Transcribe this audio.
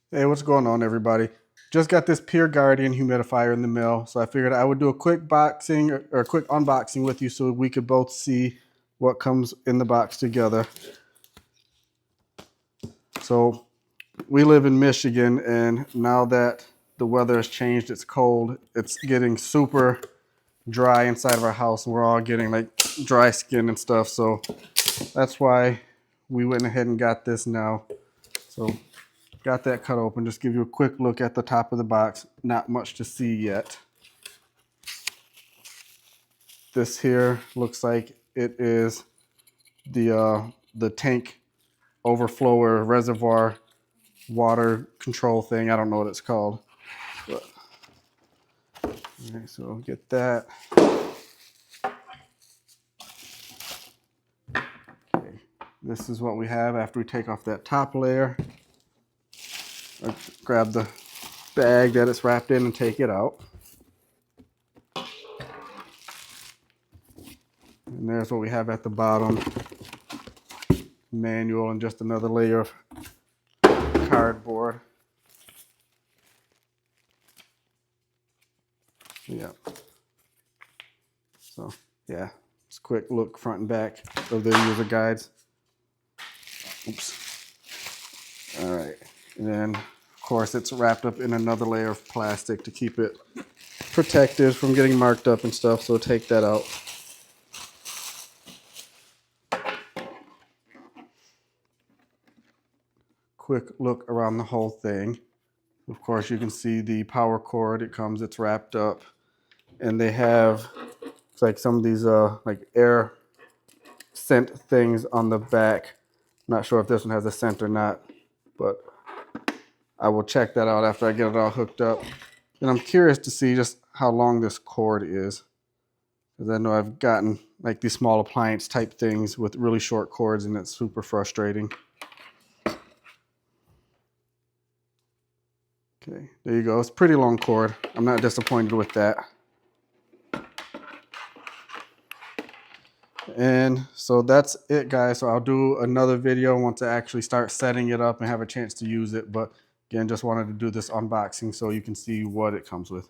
Hey, what's going on, everybody? Just got this Peer Guardian humidifier in the mail, so I figured I would do a quick or a quick unboxing with you so we could both see what comes in the box together. So we live in Michigan, and now that the weather has changed, it's cold, it's getting super dry inside of our house, and we're all getting like dry skin and stuff. So that's why we went ahead and got this now. So got that cut open. Just give you a quick look at the top of the box. Not much to see yet. This here looks like it is the tank overflow or reservoir water control thing. I don't know what it's called. But, okay, so get that. Okay, this is what we have after we take off that top layer. Let's grab the bag that it's wrapped in and take it out. And there's what we have at the bottom. Manual and just another layer of cardboard. Yeah. So yeah, just a quick look front and back of the user guides. Oops. All right. And then of course it's wrapped up in another layer of plastic to keep it protected from getting marked up and stuff. So take that out. Quick look around the whole thing. Of course, you can see the power cord. It's wrapped up, and they have it's like some of these like air scent things on the back. Not sure if this one has a scent or not, but I will check that out after I get it all hooked up. And I'm curious to see just how long this cord is, because I know I've gotten like these small appliance type things with really short cords, and it's super frustrating. Okay, there you go. It's a pretty long cord. I'm not disappointed with that. And so that's it, guys. So I'll do another video once I actually start setting it up and have a chance to use it. But again, just wanted to do this unboxing so you can see what it comes with.